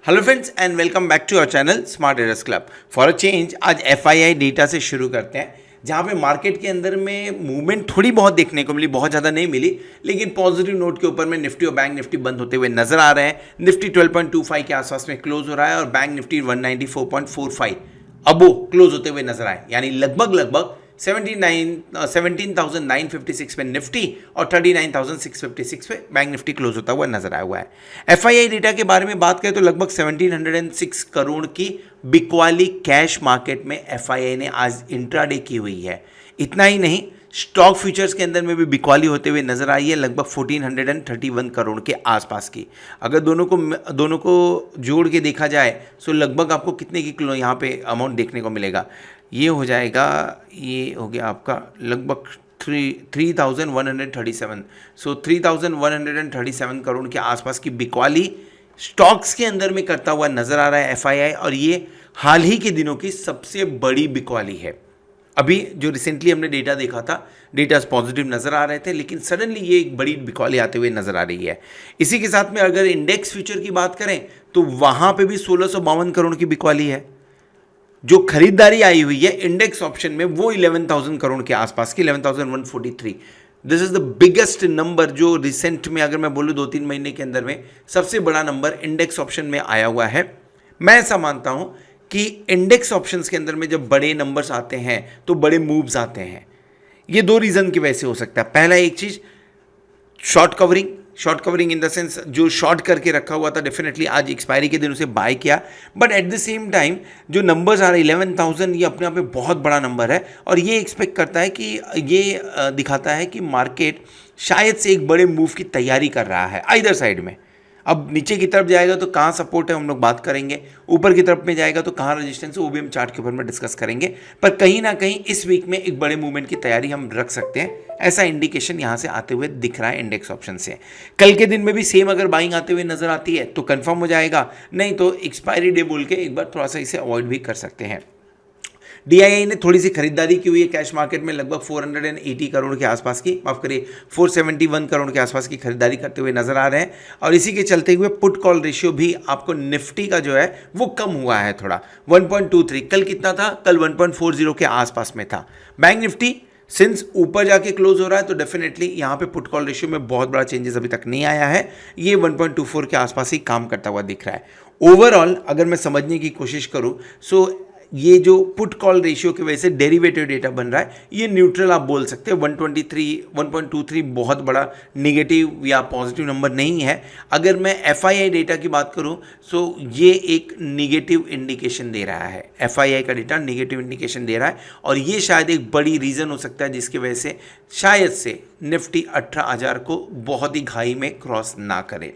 Hello friends and welcome back to our channel smart traders club. For a change आज FII data से शुरू करते हैं, जहां पे मार्केट के अंदर में मूवमेंट थोड़ी बहुत देखने को मिली, बहुत ज़्यादा नहीं मिली, लेकिन पॉजिटिव नोट के ऊपर में निफ्टी और बैंक निफ्टी बंद होते हुए नजर आ रहे हैं। निफ्टी 12.25 के आसपास में क्लोज हो रहा है और बैंक निफ्टी 194.45 अब वो क्लोज होते हुए नजर आए, यानी लगभग 17,956 पे निफ्टी और 39,656 पे बैंक निफ्टी क्लोज होता हुआ नजर आया हुआ है। एफआईआई डेटा के बारे में बात करें तो लगभग 1706 करोड़ की बिकवाली कैश मार्केट में एफआईआई ने आज इंट्राडे की हुई है। इतना ही नहीं, स्टॉक फ्यूचर्स के अंदर में भी बिकवाली होते हुए नजर आई है, लगभग 1431 करोड़ के आसपास की। अगर दोनों को जोड़ के देखा जाए तो लगभग आपको कितने की किलो यहाँ पे अमाउंट देखने को मिलेगा। ये हो जाएगा, ये हो गया आपका लगभग 3,137, सो 3,137 करोड़ के आसपास की बिकवाली स्टॉक्स के अंदर में करता हुआ नजर आ रहा है एफआईआई, और ये हाल ही के दिनों की सबसे बड़ी बिकवाली है। अभी जो रिसेंटली हमने डेटा देखा था, डेटा पॉजिटिव नजर आ रहे थे, लेकिन सडनली ये एक बड़ी बिकवाली आते हुए नजर आ रही है। इसी के साथ में अगर इंडेक्स फ्यूचर की बात करें तो वहां पे भी 1652 करोड़ की बिकवाली है। जो खरीदारी आई हुई है इंडेक्स ऑप्शन में वो 11,000 करोड़ के आसपास की, 11,143। This is the biggest number जो रिसेंट में, अगर मैं बोलूँ 2-3 महीने के अंदर में सबसे बड़ा नंबर इंडेक्स ऑप्शन में आया हुआ है। मैं ऐसा मानता हूं कि इंडेक्स ऑप्शंस के अंदर में जब बड़े नंबर्स आते हैं तो बड़े मूव्स आते हैं। ये दो रीजन की वजह से हो सकता है। पहला एक चीज, short covering in the sense जो शॉर्ट करके रखा हुआ था, डेफिनेटली आज एक्सपायरी के दिन उसे बाय किया, but at the same time जो नंबर्स आ रहे 11,000, ये अपने आप में बहुत बड़ा नंबर है, और ये एक्सपेक्ट करता है कि ये दिखाता है कि मार्केट शायद से एक बड़े मूव की तैयारी कर रहा है आइदर साइड में। अब नीचे की तरफ जाएगा तो कहाँ सपोर्ट है हम लोग बात करेंगे, ऊपर की तरफ में जाएगा तो कहाँ रेजिस्टेंस है वो भी हम चार्ट के ऊपर में डिस्कस करेंगे, पर कहीं ना कहीं इस वीक में एक बड़े मूवमेंट की तैयारी हम रख सकते हैं, ऐसा इंडिकेशन यहाँ से आते हुए दिख रहा है इंडेक्स ऑप्शन से। कल के दिन में भी सेम अगर बाइंग आते हुए नजर आती है तो कंफर्म हो जाएगा, नहीं तो एक्सपायरी डे बोल के एक बार थोड़ा सा इसे अवॉइड भी कर सकते हैं। डीआईआई ने थोड़ी सी खरीदारी की हुई है कैश मार्केट में, लगभग 480 करोड़ के आसपास की, माफ करिए 471 करोड़ के आसपास की खरीदारी करते हुए नजर आ रहे हैं, और इसी के चलते हुए पुट कॉल रेशियो भी आपको निफ्टी का जो है वो कम हुआ है थोड़ा, 1.23। कल कितना था? कल 1.40 के आसपास में था। बैंक निफ्टी सिंस ऊपर जाके क्लोज हो रहा है तो डेफिनेटली यहाँ पे पुट कॉल रेशियो में बहुत बड़ा चेंजेस अभी तक नहीं आया है, ये 1.24 के आसपास ही काम करता हुआ दिख रहा है। ओवरऑल अगर मैं समझने की कोशिश करूँ सो ये जो पुट कॉल रेशियो की वजह से डेरिवेटिव डेटा बन रहा है, ये न्यूट्रल आप बोल सकते हैं। 123 बहुत बड़ा नेगेटिव या पॉजिटिव नंबर नहीं है। अगर मैं एफआईआई डेटा की बात करूं तो ये एक नेगेटिव इंडिकेशन दे रहा है, एफआईआई का डेटा नेगेटिव इंडिकेशन दे रहा है, और ये शायद एक बड़ी रीज़न हो सकता है जिसकी वजह से शायद से निफ्टी 18,000 को बहुत ही घाई में क्रॉस ना करे।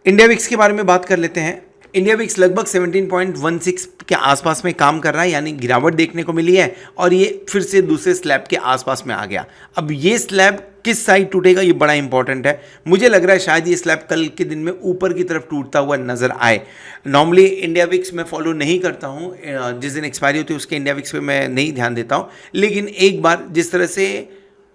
इंडिया विक्स के बारे में बात कर लेते हैं। इंडिया विक्स लगभग 17.16 के आसपास में काम कर रहा है, यानी गिरावट देखने को मिली है, और ये फिर से दूसरे स्लैब के आसपास में आ गया। अब ये स्लैब किस साइड टूटेगा ये बड़ा इंपॉर्टेंट है। मुझे लग रहा है शायद ये स्लैब कल के दिन में ऊपर की तरफ टूटता हुआ नजर आए। नॉर्मली इंडिया विक्स मैं फॉलो नहीं करता हूँ, जिस दिन एक्सपायरी होती है उसके इंडिया विक्स पे मैं नहीं ध्यान देता हूँ, लेकिन एक बार जिस तरह से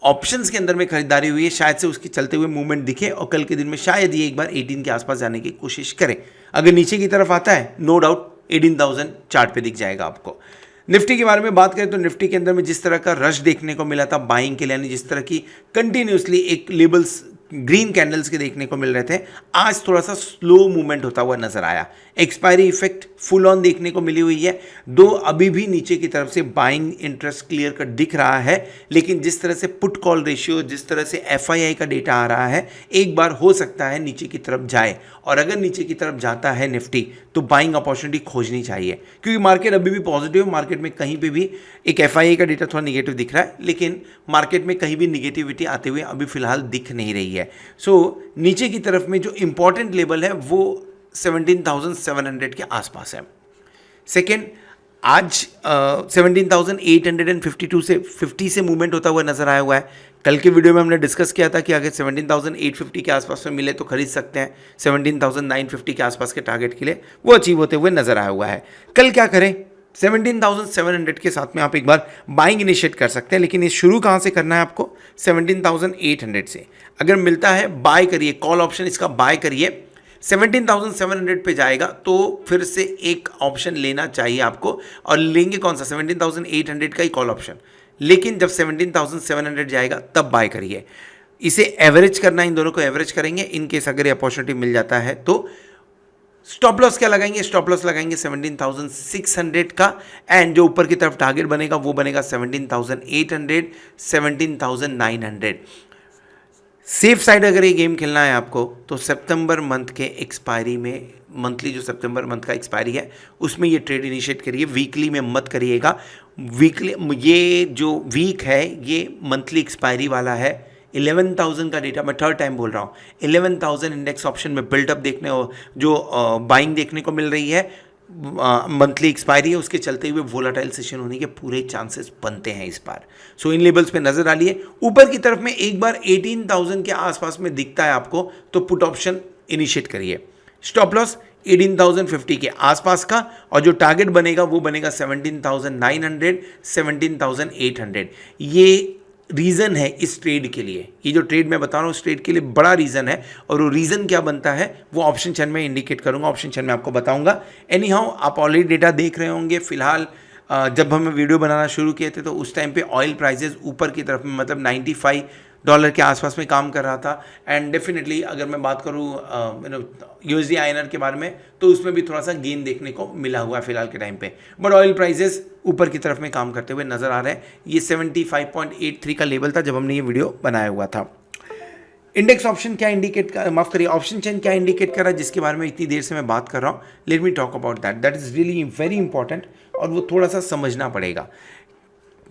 ऑप्शंस के अंदर में खरीदारी हुई है, शायद से उसके चलते हुए मूवमेंट दिखे, और कल के दिन में शायद ये एक बार 18 के आसपास जाने की कोशिश करें। अगर नीचे की तरफ आता है नो डाउट 18,000 चार्ट पे दिख जाएगा आपको। निफ्टी के बारे में बात करें तो निफ्टी के अंदर में जिस तरह का रश देखने को मिला था बाइंग के लिए, यानी जिस तरह की कंटिन्यूसली एक लेबल्स ग्रीन कैंडल्स के देखने को मिल रहे थे, आज थोड़ा सा स्लो मूवमेंट होता हुआ नजर आया। एक्सपायरी इफेक्ट फुल ऑन देखने को मिली हुई है, दो अभी भी नीचे की तरफ से बाइंग इंटरेस्ट क्लियर कट दिख रहा है, लेकिन जिस तरह से पुट कॉल रेशियो, जिस तरह से एफआईआई का डेटा आ रहा है, एक बार हो सकता है नीचे की तरफ जाए, और अगर नीचे की तरफ जाता है निफ्टी तो बाइंग अपॉर्चुनिटी खोजनी चाहिए, क्योंकि मार्केट अभी भी पॉजिटिव है। मार्केट में कहीं पे भी एक एफआईआई का डेटा थोड़ा निगेटिव दिख रहा है, लेकिन मार्केट में कहीं भी निगेटिविटी आते हुए अभी फिलहाल दिख नहीं रही है। सो नीचे की तरफ में जो इंपॉर्टेंट लेवल है वो 17,700 के आसपास है। सेकेंड, आज 17,852 से 50 से मूवमेंट होता हुआ नजर आया हुआ है। कल के वीडियो में हमने डिस्कस किया था कि अगर 17,850 के आसपास में मिले तो खरीद सकते हैं, 17,950 के आसपास के टारगेट के लिए वो अचीव होते हुए नजर आया हुआ है। कल क्या करें? 17,700 के साथ में आप एक बार बाइंग इनिशिएट कर सकते हैं, लेकिन ये शुरू कहाँ से करना है आपको? 17,800 से। अगर मिलता है बाय करिए, कॉल ऑप्शन इसका बाय करिए 17,700 पे जाएगा तो फिर से एक ऑप्शन लेना चाहिए आपको, और लेंगे कौन सा, 17,800 का ही कॉल ऑप्शन। लेकिन जब 17,700 जाएगा तब बाय करिए। इसे एवरेज करना, इन दोनों को एवरेज करेंगे इन केस अगर ये अपॉर्चुनिटी मिल जाता है तो। स्टॉप लॉस क्या लगाएंगे, स्टॉप लॉस लगाएंगे 17,600 का, एंड जो ऊपर की तरफ टारगेट बनेगा वो बनेगा 17,800, 17,900। सेफ साइड अगर ये गेम खेलना है आपको तो सितंबर मंथ के एक्सपायरी में, मंथली जो सितंबर मंथ का एक्सपायरी है उसमें ये ट्रेड इनिशिएट करिए, वीकली में मत करिएगा। वीकली, ये जो वीक है ये मंथली एक्सपायरी वाला है। 11,000 का डेटा, मैं थर्ड टाइम बोल रहा हूँ, 11,000 इंडेक्स ऑप्शन में बिल्डअप देखने, जो बाइंग देखने को मिल रही है, मंथली एक्सपायरी है, उसके चलते हुए वोलाटाइल सेशन होने के पूरे चांसेस बनते हैं इस बार। सो इन लेवल्स पे नजर डालिए। ऊपर की तरफ में एक बार 18,000 के आसपास में दिखता है आपको तो पुट ऑप्शन इनिशिएट करिए। स्टॉप लॉस 18,050 के आसपास का, और जो टारगेट बनेगा वो बनेगा 17,900, 17,800। ये रीज़न है इस ट्रेड के लिए, ये जो ट्रेड मैं बता रहा हूँ उस ट्रेड के लिए बड़ा रीज़न है, और वो रीज़न क्या बनता है वो ऑप्शन चैन में इंडिकेट करूँगा, ऑप्शन चैन में आपको बताऊँगा। एनी हाउ आप ऑलरेडी डेटा देख रहे होंगे। फिलहाल जब हम वीडियो बनाना शुरू किए थे तो उस टाइम पे ऑयल प्राइसेस ऊपर की तरफ में, मतलब $95 के आसपास में काम कर रहा था। एंड डेफिनेटली अगर मैं बात करूँ USD INR के बारे में तो उसमें भी थोड़ा सा गेन देखने को मिला हुआ है फिलहाल के टाइम पे, बट ऑयल प्राइसेस ऊपर की तरफ में काम करते हुए नजर आ रहे हैं। ये 75.83 का लेवल था जब हमने ये वीडियो बनाया हुआ था। इंडेक्स ऑप्शन क्या इंडिकेट कर, माफ करिए, ऑप्शन चेन क्या इंडिकेट कर रहा है जिसके बारे में इतनी देर से मैं बात कर रहा हूँ। Let me talk about that, that is really very important, और वो थोड़ा सा समझना पड़ेगा।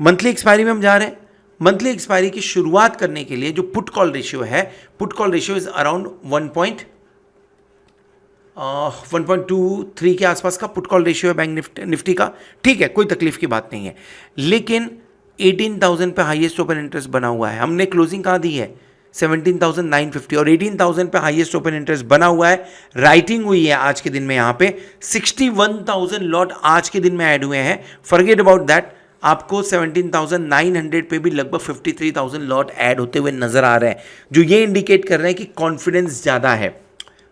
मंथली एक्सपायरी में हम जा रहे हैं। मंथली एक्सपायरी की शुरुआत करने के लिए जो पुट कॉल रेशियो है, put call ratio is around 1.23 के आसपास का पुट कॉल रेशियो है बैंक निफ्टी का। ठीक है, कोई तकलीफ की बात नहीं है, लेकिन 18,000 पे हाईएस्ट ओपन इंटरेस्ट बना हुआ है। हमने क्लोजिंग कहाँ दी है, 17,950, और 18,000 पे हाईएस्ट ओपन इंटरेस्ट बना हुआ है। राइटिंग हुई है आज के दिन में, यहाँ पे 61,000 लॉट आज के दिन में ऐड हुए हैं। फॉरगेट अबाउट दैट, आपको 17,900 पे भी लगभग 53,000 लॉट ऐड होते हुए नजर आ रहे हैं, जो ये इंडिकेट कर रहे हैं कि कॉन्फिडेंस ज्यादा है।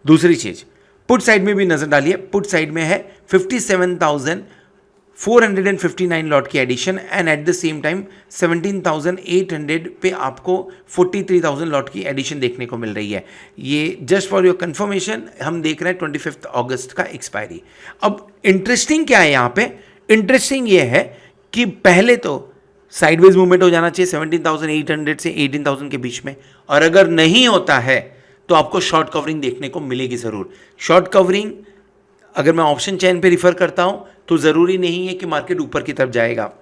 दूसरी चीज, पुट साइड में भी नजर डालिए। पुट साइड में है 57,459 लॉट की addition, and at the same time 17,800 पे आपको 43,000 लॉट की एडिशन देखने को मिल रही है। ये जस्ट फॉर योर कंफर्मेशन हम देख रहे हैं 25 अगस्त का एक्सपायरी। अब इंटरेस्टिंग क्या है यहाँ पे, इंटरेस्टिंग ये है कि पहले तो साइडवेज मूवमेंट हो जाना चाहिए 17,800 से 18,000 के बीच में, और अगर नहीं होता है तो आपको शॉर्ट कवरिंग देखने को मिलेगी ज़रूर। शॉर्ट कवरिंग अगर मैं ऑप्शन चेन पे रिफर करता हूं तो ज़रूरी नहीं है कि मार्केट ऊपर की तरफ जाएगा।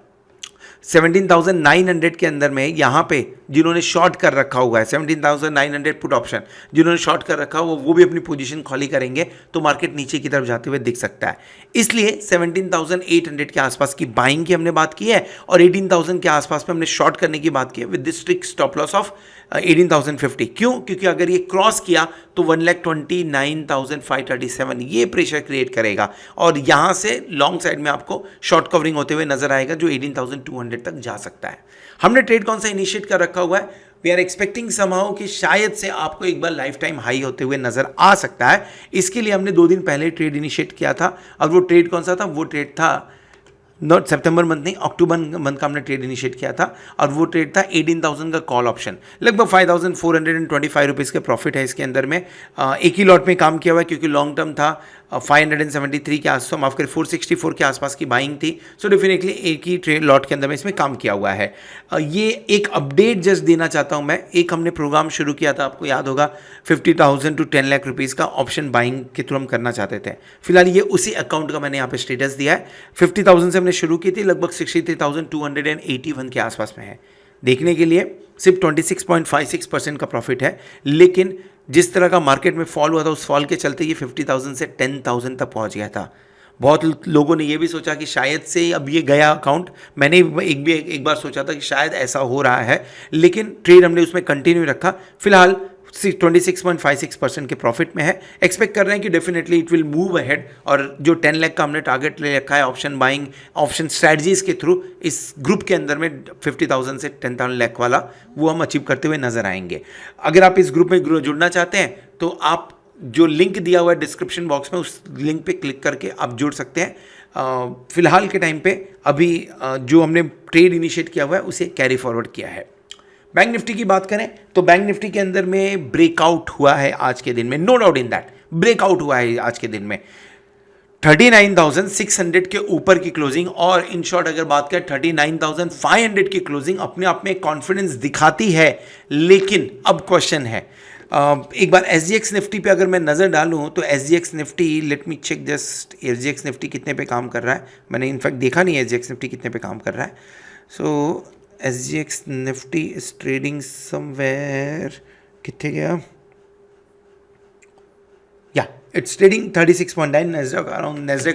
17,900 के अंदर में यहाँ पे जिन्होंने शॉर्ट कर रखा हुआ है, 17,900 पुट ऑप्शन जिन्होंने शॉर्ट कर रखा हुआ, वो भी अपनी पोजीशन खाली करेंगे तो मार्केट नीचे की तरफ जाते हुए दिख सकता है। इसलिए 17,800 के आसपास की बाइंग की हमने बात की है, और 18,000 के आसपास में हमने शॉर्ट करने की बात की है with this strict stop loss of 18,050। क्यों? क्योंकि अगर ये क्रॉस किया तो 1,29,537 ये प्रेशर क्रिएट करेगा, और यहाँ से लॉन्ग साइड में आपको शॉर्ट कवरिंग होते हुए नजर आएगा जो 18,200 तक जा सकता है। हमने ट्रेड कौन सा इनिशिएट कर रखा हुआ है, वी आर एक्सपेक्टिंग समहाउ कि शायद से आपको एक बार लाइफ टाइम हाई होते हुए नजर आ सकता है। इसके लिए हमने 2 दिन पहले ट्रेड इनिशिएट किया था, और वो ट्रेड कौन सा था, वो ट्रेड था नॉट सितंबर मंथ नहीं, अक्टूबर मंथ का हमने ट्रेड इनिशिएट किया था, और वो ट्रेड था 18,000 का कॉल ऑप्शन। लगभग 5,425 रुपीज़ के प्रॉफिट है इसके अंदर में। एक ही लॉट में काम किया हुआ है क्योंकि लॉन्ग टर्म था। 573 के आसपास, माफ करें 464 के आसपास की बाइंग थी। सो डेफिनेटली एक ही ट्रेड लॉट के अंदर में इसमें काम किया हुआ है। ये एक अपडेट जस्ट देना चाहता हूँ मैं। एक हमने प्रोग्राम शुरू किया था, आपको याद होगा, 50,000 to 10 लाख रुपीज़ का ऑप्शन बाइंग के थ्रू हम करना चाहते थे। फिलहाल ये उसी अकाउंट का मैंने यहाँ पे स्टेटस दिया है। 50,000 से हमने शुरू की थी, लगभग 63,281 के आसपास में है। देखने के लिए सिर्फ 26.56% का प्रॉफिट है, लेकिन जिस तरह का मार्केट में फॉल हुआ था उस फॉल के चलते ये 50,000 से 10,000 तक पहुंच गया था। बहुत लोगों ने ये भी सोचा कि शायद से अब ये गया अकाउंट, मैंने एक बार सोचा था कि शायद ऐसा हो रहा है, लेकिन ट्रेड हमने उसमें कंटिन्यू रखा। फिलहाल 26.56% के प्रॉफिट में है। एक्सपेक्ट कर रहे हैं कि definitely it will move ahead, और जो 10 लाख का हमने टारगेट ले रखा है ऑप्शन बाइंग ऑप्शन स्ट्रैटेजीज के थ्रू इस ग्रुप के अंदर में 50,000 से 10,000 लाख वाला वो हम अचीव करते हुए नजर आएंगे। अगर आप इस ग्रुप में जुड़ना चाहते हैं तो आप जो लिंक दिया हुआ है डिस्क्रिप्शन बॉक्स में, उस लिंक पे क्लिक करके आप जुड़ सकते हैं। फिलहाल के टाइम पे अभी जो हमने ट्रेड इनिशिएट किया हुआ है उसे कैरी फॉरवर्ड किया है। बैंक निफ्टी की बात करें तो बैंक निफ्टी के अंदर में ब्रेकआउट हुआ है आज के दिन में, no doubt in that, breakout हुआ है आज के दिन में 39,600 के ऊपर की क्लोजिंग, और इन शॉर्ट अगर बात करें 39,500 की क्लोजिंग अपने आप में कॉन्फिडेंस दिखाती है। लेकिन अब क्वेश्चन है, एक बार SGX निफ्टी पे अगर मैं नज़र डालूं तो SGX Nifty, let me check just SGX Nifty कितने पे काम कर रहा है। मैंने इनफैक्ट देखा नहीं है SGX निफ्टी कितने पे काम कर रहा है। So SGX Nifty is trading somewhere, कितने गया, या it's trading 36.9, Nasdaq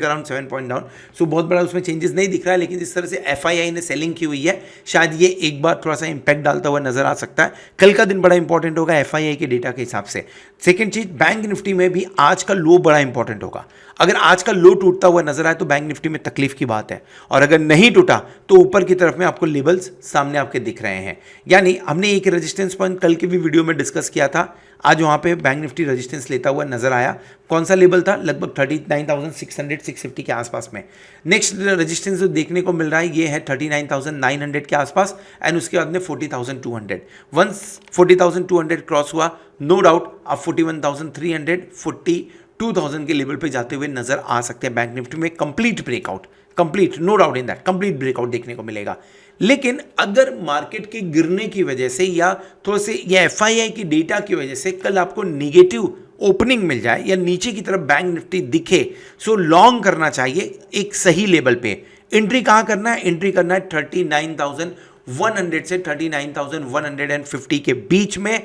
around 7 point down. So बहुत बड़ा उसमें चेंजेस नहीं दिख रहा है, लेकिन जिस तरह से FII ने सेलिंग की हुई है शायद ये एक बार थोड़ा सा इंपैक्ट डालता हुआ नजर आ सकता है। कल का दिन बड़ा इंपॉर्टेंट होगा FII के डेटा के हिसाब से। सेकेंड चीज, बैंक निफ्टी में भी आज का लो बड़ा इंपॉर्टेंट होगा। अगर आज का लो टूटता हुआ नजर आए तो बैंक निफ्टी में तकलीफ की बात है, और अगर नहीं टूटा तो ऊपर की तरफ में आपको लेवल्स सामने आपके दिख रहे हैं। यानी हमने एक रेजिस्टेंस पॉइंट कल की भी वीडियो में डिस्कस किया था, आज वहां पे बैंक निफ्टी रेजिस्टेंस लेता हुआ नजर आया। कौन सा लेवल था? लगभग 39,600 650 के आसपास में। नेक्स्ट रेजिस्टेंस जो देखने को मिल रहा है ये है 39,900 के आसपास, एंड उसके बाद में 40,200। वंस 40,200 क्रॉस हुआ, नो डाउट आप 41,300 42,000 के लेवल पे जाते हुए नजर आ सकते हैं बैंक निफ्टी में। Complete breakout, complete, no doubt in that, complete breakout देखने को मिलेगा। लेकिन अगर मार्केट के गिरने की वजह से या थोड़े से या FII की डेटा की वजह से कल आपको निगेटिव ओपनिंग मिल जाए या नीचे की तरफ बैंक निफ्टी दिखे, सो लॉन्ग करना चाहिए एक सही लेवल पे। एंट्री कहां करना है? एंट्री करना है 39,100 से 39,150 के बीच में।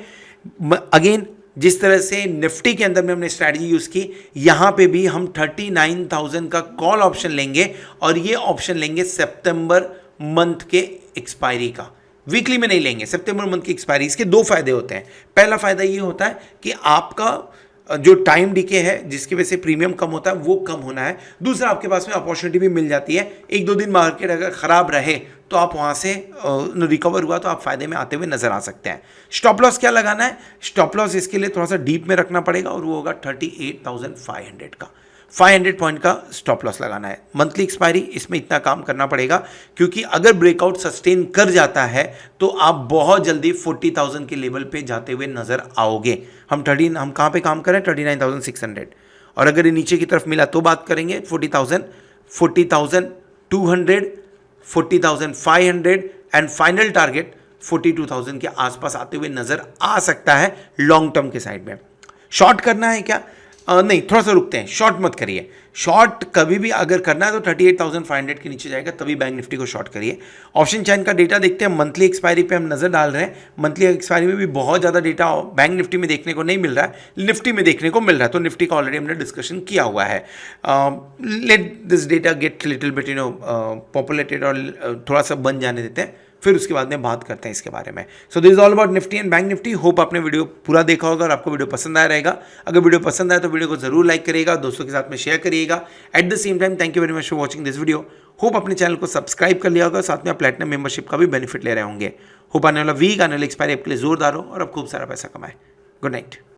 अगेन जिस तरह से निफ्टी के अंदर में हमने स्ट्रैटेजी यूज की, यहां पे भी हम 39,000 का कॉल ऑप्शन लेंगे, और ये ऑप्शन लेंगे सितंबर मंथ के एक्सपायरी का, वीकली में नहीं लेंगे, सितंबर मंथ की एक्सपायरी। इसके दो फायदे होते हैं। पहला फायदा ये होता है कि आपका जो टाइम डिके है जिसकी वजह से प्रीमियम कम होता है वो कम होना है। दूसरा, आपके पास में अपॉर्चुनिटी भी मिल जाती है, एक दो दिन मार्केट अगर खराब रहे तो आप वहां से रिकवर हुआ तो आप फायदे में आते हुए नजर आ सकते हैं। स्टॉप लॉस क्या लगाना है? स्टॉप लॉस इसके लिए थोड़ा सा डीप में रखना पड़ेगा, और वो होगा 38,500 का। 500 पॉइंट का स्टॉप लॉस लगाना है। मंथली एक्सपायरी, इसमें इतना काम करना पड़ेगा, क्योंकि अगर ब्रेकआउट सस्टेन कर जाता है तो आप बहुत जल्दी 40,000 के लेवल पे जाते हुए नजर आओगे। हम कहाँ पे काम करें? 39,600, और अगर ये नीचे की तरफ मिला तो बात करेंगे 40,000, 40,200, 40,500 एंड फाइनल टारगेट 42,000 के आसपास आते हुए नजर आ सकता है लॉन्ग टर्म के साइड में। शॉर्ट करना है क्या? नहीं, थोड़ा सा रुकते हैं, शॉर्ट मत करिए। शॉर्ट कभी भी अगर करना है तो 38,500 के नीचे जाएगा तभी बैंक निफ्टी को शॉर्ट करिए। ऑप्शन चैन का डेटा देखते हैं। मंथली एक्सपायरी पे हम नजर डाल रहे हैं। मंथली एक्सपायरी में भी बहुत ज़्यादा डेटा बैंक निफ्टी में देखने को नहीं मिल रहा है, निफ्टी में देखने को मिल रहा है। तो निफ्टी का ऑलरेडी हमने डिस्कशन किया हुआ है। Let this data get little bit populated, और थोड़ा सा बन जाने देते हैं, फिर उसके बाद में बात करते हैं इसके बारे में। So this is all about Nifty and bank Nifty. Hope आपने वीडियो पूरा देखा होगा और आपको वीडियो पसंद आया रहेगा। अगर वीडियो पसंद आए तो वीडियो को जरूर लाइक करिएगा, दोस्तों के साथ में शेयर करिएगा। Eight the same time thank you very much for watching this video. Hope अपने चैनल को सब्सक्राइब कर लिया होगा, साथ में आप प्लेटिनम मेंबरशिप का भी बेनिफिट ले रहे होंगे। होप आने वाला वीक, आने वाला एक्सपायरी आपके लिए जोरदार हो और आप खूब सारा पैसा कमाए। Good night.